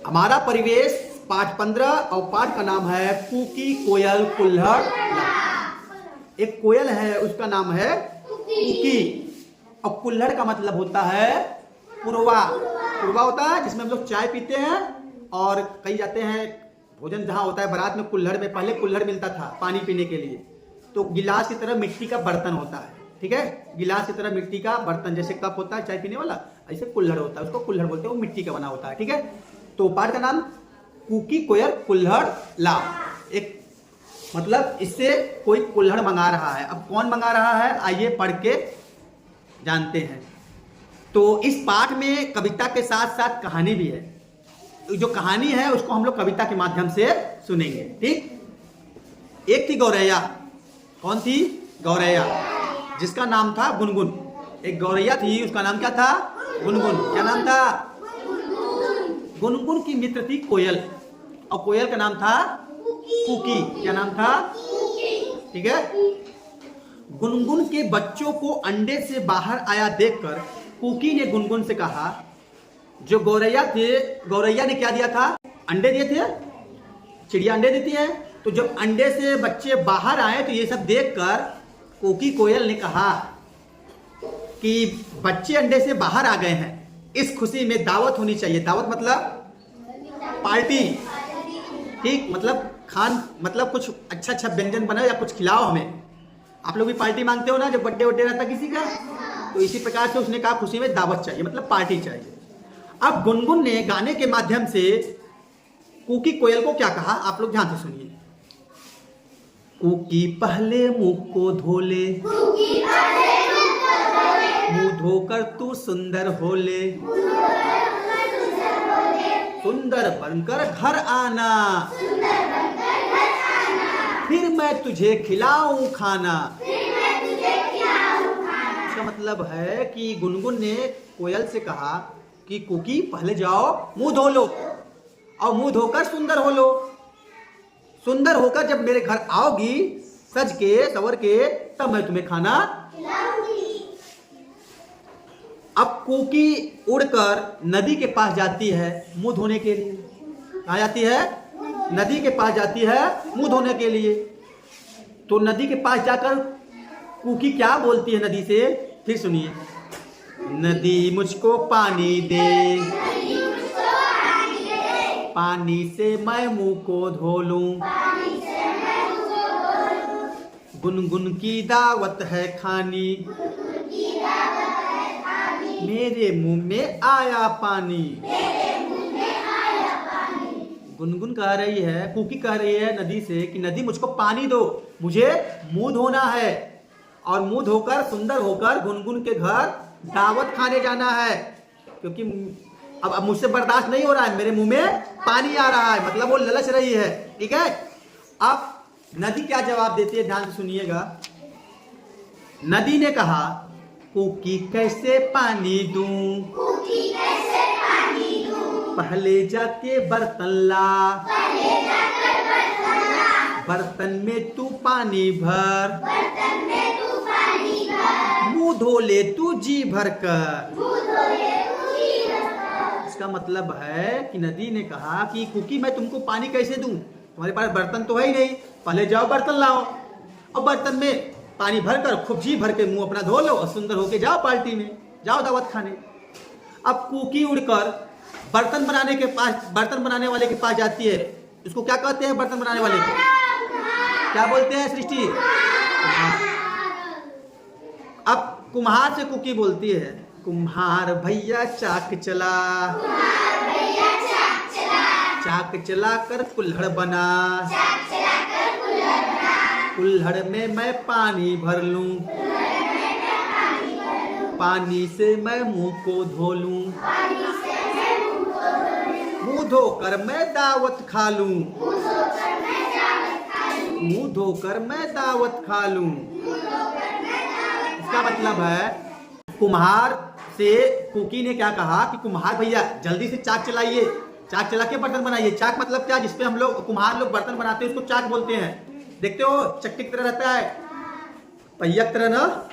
हमारा परिवेश पाठ 15 और पाठ का नाम है कूकी कोयल कुल्हड़। एक कोयल है उसका नाम है कूकी और कुल्हड़ का मतलब होता है पुरवा। पुरवा होता है जिसमें हम लोग चाय पीते हैं और कहीं जाते हैं भोजन जहाँ होता है बारात में कुल्हड़ में, पहले कुल्हड़ मिलता था पानी पीने के लिए, तो गिलास की तरह मिट्टी का बर्तन होता है। ठीक है, गिलास की तरह मिट्टी का बर्तन, जैसे कप होता है चाय पीने वाला, ऐसे कुल्हड़ होता है, उसको कुल्हड़ बोलते हैं, वो मिट्टी का बना होता है। ठीक है, तो पाठ का नाम कूकी कोयल कुल्हड़ ला। एक मतलब इससे कोई कुल्हड़ मंगा रहा है। अब कौन मंगा रहा है आइए पढ़ के जानते हैं। तो इस पाठ में कविता के साथ साथ कहानी भी है। जो कहानी है उसको हम लोग कविता के माध्यम से सुनेंगे। ठीक, एक थी गौरैया। कौन थी? गौरैया, जिसका नाम था गुनगुन। एक गौरैया थी, उसका नाम क्या था? गुनगुन। क्या नाम था? गुनगुन की मित्र थी कोयल और कोयल का नाम था कूकी। क्या नाम था? ठीक है, गुनगुन के बच्चों को अंडे से बाहर आया देखकर कूकी ने गुनगुन से कहा, जो गौरैया थे, गौरैया ने क्या दिया था? अंडे दिए थे। चिड़िया अंडे देती है, तो जब अंडे से बच्चे बाहर आए तो ये सब देखकर कूकी कोयल ने कहा कि बच्चे अंडे से बाहर आ गए हैं, इस खुशी में दावत होनी चाहिए। दावत मतलब पार्टी। ठीक, मतलब कुछ अच्छा अच्छा व्यंजन बनाओ या कुछ खिलाओ हमें। आप लोग भी पार्टी मांगते हो ना जब बर्थडे वड्डे रहता किसी का, तो इसी प्रकार से उसने कहा खुशी में दावत चाहिए, मतलब पार्टी चाहिए। अब गुनगुन ने गाने के माध्यम से कूकी कोयल को क्या कहा, आप लोग ध्यान से सुनिए। कूकी पहले मुंह को धो ले, मुंह धोकर तू सुंदर हो ले, सुंदर बनकर घर आना, फिर मैं तुझे खिलाऊं खाना। इसका मतलब है कि गुनगुन ने कोयल से कहा कि कूकी पहले जाओ मुंह धो लो और मुंह धोकर सुंदर हो लो। सुंदर होकर जब मेरे घर आओगी सज के संवर के, तब मैं तुम्हें खाना खिलाऊंगी। अब कूकी उड़कर नदी के पास जाती है मुंह धोने के लिए। कहाँ जाती है? नदी के पास जाती है मुंह धोने के लिए। तो नदी के पास जाकर कूकी क्या बोलती है नदी से, फिर सुनिए। नदी मुझको पानी दे, पानी से मैं मुंह को धो लूं, गुनगुन की दावत है खानी, मेरे मुंह में आया पानी। गुनगुन कह रही है, कूकी कह रही है नदी से कि नदी मुझको पानी दो, मुझे मुंह धोना है और मुंह धोकर सुंदर होकर गुनगुन के घर दावत खाने जाना है, क्योंकि अब मुझसे बर्दाश्त नहीं हो रहा है, मेरे मुंह में पानी आ रहा है, मतलब वो ललच रही है। ठीक है, अब नदी क्या जवाब देती है, ध्यान से सुनिएगा। नदी ने कहा, कूकी कैसे पानी दूं, पहले जाके बर्तन ला, बर्तन में तू पानी भर, मुंह धो ले तू जी भर कर। इसका मतलब है कि नदी ने कहा कि कूकी मैं तुमको पानी कैसे दूं, तुम्हारे पास बर्तन तो है ही नहीं, पहले जाओ बर्तन लाओ और बर्तन में पानी भरकर खूब जी भर के मुंह अपना धो लो और सुंदर होके जाओ पार्टी में, जाओ दावत खाने। अब कूकी उड़कर बर्तन बनाने वाले के पास जाती है। इसको क्या कहते हैं बर्तन बनाने वाले को? क्या बोलते हैं सृष्टि? अब कुम्हार से कूकी बोलती है, कुम्हार भैया चाक चला, चाक चला कर कुल्हड़ बना, कुल्हड़ में मैं पानी भर लूं, पानी से मैं मुंह को धो लूं, मुंह धोकर मैं दावत खा लूं, मुंह धोकर मैं दावत खा लूं। इसका मतलब है कुम्हार से कूकी ने क्या कहा कि कुम्हार भैया जल्दी से चाक चलाइए, चाक चला के बर्तन बनाइए। चाक मतलब क्या, जिसपे हम लोग कुम्हार लोग बर्तन बनाते हैं उसको चाक बोलते हैं। देखते हो चक्की की तरह रहता है, पहिया की तरह ना,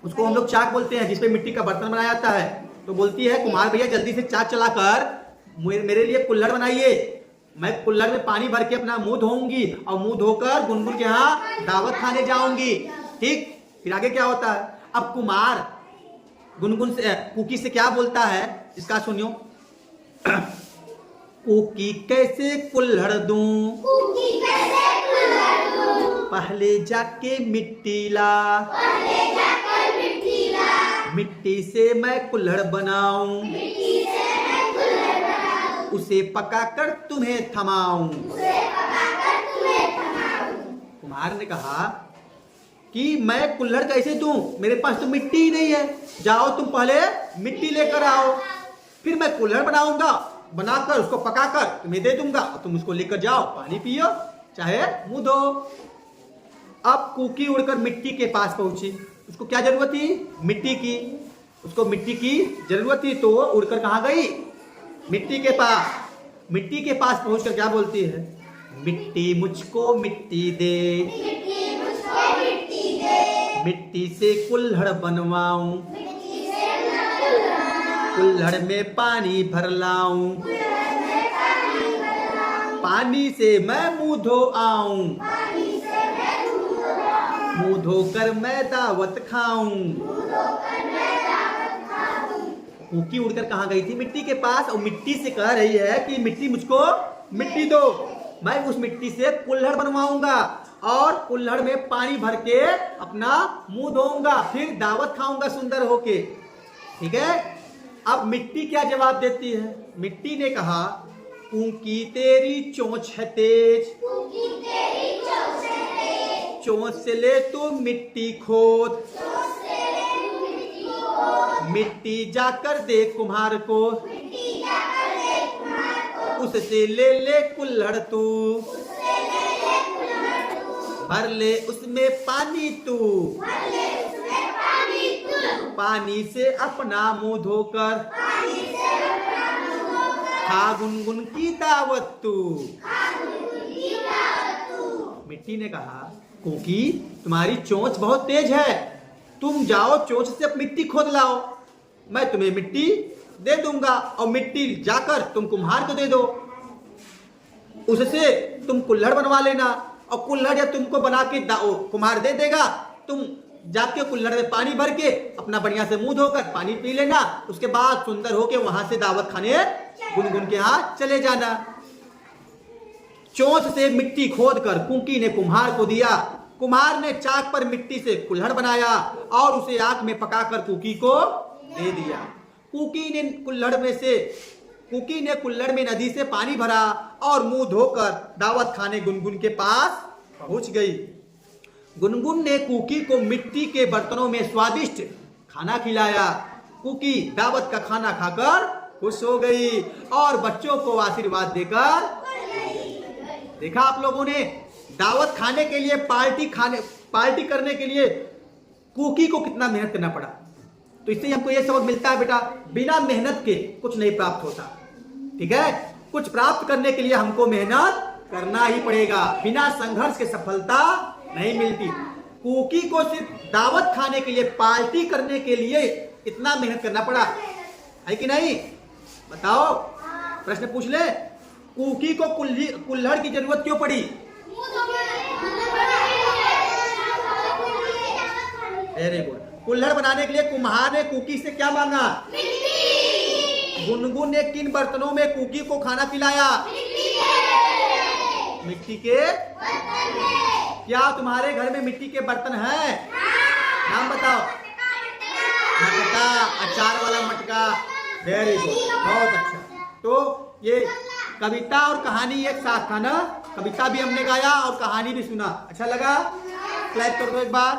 उसको हम लोग चाक बोलते हैं, जिसपे मिट्टी का बर्तन बनाया जाता है। तो बोलती है कुम्हार भैया जल्दी से चाक चलाकर मेरे लिए कुल्हड़ बनाइए। मैं कुल्हड़ में पानी भर के अपना मुंह धोऊंगी और मुंह धोकर गुनगुन के यहाँ दावत खाने जाऊंगी। ठीक, फिर आगे क्या होता है? अब कुमार गुनगुन से कुकी से क्या बोलता है, इसका सुनियो। कुकी कैसे कुल्हड़ दूं, पहले जाके मिट्टी ला, मिट्टी से मैं कुल्हड़ बनाऊं, उसे पकाकर तुम्हें थमाऊं। कुम्हार ने कहा कि मैं कुल्हड़ कैसे दूं, मेरे पास तो मिट्टी ही नहीं है। जाओ तुम पहले मिट्टी लेकर आओ, फिर मैं कुल्हड़ बनाऊंगा, बनाकर उसको पकाकर तुम्हें दे दूंगा, तुम उसको लेकर जाओ, पानी पियो, चाहे मुंह धो। अब कुकी उड़कर मिट्टी के पास पहुंची। उसको क्या जरूरत थी? मिट्टी की। उसको मिट्टी की जरूरत थी, तो वो उड़कर कहाँ गई? मिट्टी के पास। मिट्टी के पास पहुंचकर क्या बोलती है? मिट्टी मुझको मिट्टी दे, मिट्टी से कुल्हड़ बनवाऊं, कुल्हड़ में पानी भर लाऊं, पानी से मैं मुंह धो आऊं, मुंह धोकर मैं दावत खाऊं। कुकी उड़कर कहाँ गई थी? मिट्टी के पास, और मिट्टी से कह रही है कि मिट्टी मुझको मिट्टी दो, मैं उस मिट्टी से कुल्हड़ बनवाऊंगा और कुल्हड़ में पानी भर के अपना मुंह धोऊंगा, फिर दावत खाऊंगा सुंदर होके। ठीक है। अब मिट्टी क्या जवाब देती है? मिट्टी ने कहा, कुकी तेरी चोंच है तेज, चोंच से ले तू मिट्टी खोद, मिट्टी जाकर दे कुम्हार को, उससे ले ले कुल्हड़ तू, भर ले उसमें पानी तू, पानी से अपना मुंह धोकर खा गुनगुन की दावत तू। मिट्टी ने कहा, कुकी तुम्हारी चोंच बहुत तेज है, तुम जाओ चोंच से मिट्टी खोद लाओ, मैं तुम्हें मिट्टी दे दूंगा और मिट्टी जाकर तुम कुम्हार को दे दो, उससे तुम कुल्हड़ बनवा लेना, और कुल्हड़ जब तुमको बना के कुम्हार दे देगा, तुम जाके कुल्हड़ में पानी भर के अपना बढ़िया से मुंह धोकर पानी पी लेना, उसके बाद सुंदर होके वहां से दावत खाने गुनगुन के यहाँ चले जाना। चोंच से मिट्टी खोद कर कुकी ने कुम्हार को दिया, कुम्हार ने चाक पर मिट्टी से कुल्हड़ बनाया और उसे आग में पकाकर कुकी को दे दिया। कुकी ने कुल्हड़ में नदी से पानी भरा और मुंह धोकर दावत खाने गुनगुन के पास पहुंच गई। गुनगुन ने कुकी को मिट्टी के बर्तनों में स्वादिष्ट खाना खिलाया। कुकी दावत का खाना खाकर खुश हो गई और बच्चों को आशीर्वाद देकर, देखा आप लोगों ने, दावत खाने के लिए पार्टी करने के लिए कुकी को कितना मेहनत करना पड़ा। तो इससे हमको यह सबक मिलता है बेटा, बिना मेहनत के कुछ नहीं प्राप्त होता। ठीक है, कुछ प्राप्त करने के लिए हमको मेहनत करना ही पड़ेगा, बिना संघर्ष के सफलता नहीं मिलती। कुकी को सिर्फ दावत खाने के लिए, पार्टी करने के लिए इतना मेहनत करना पड़ा, है कि नहीं? बताओ, प्रश्न पूछ ले, कुकी को कुल्हड़ की जरूरत क्यों पड़ी? Very good. कुल्हड़ बनाने के लिए कुम्हार ने कुकी से क्या मांगा? गुनगुन ने किन बर्तनों में कुकी को खाना खिलाया? मिट्टी के बर्तन में। क्या तुम्हारे घर में मिट्टी के बर्तन हैं? नाम बताओ। मटका, अचार वाला मटका। वेरी गुड, बहुत अच्छा। तो ये कविता और कहानी एक साथ था ना? कविता भी हमने गाया और कहानी भी सुना। अच्छा लगा? क्लैप कर दो एक बार।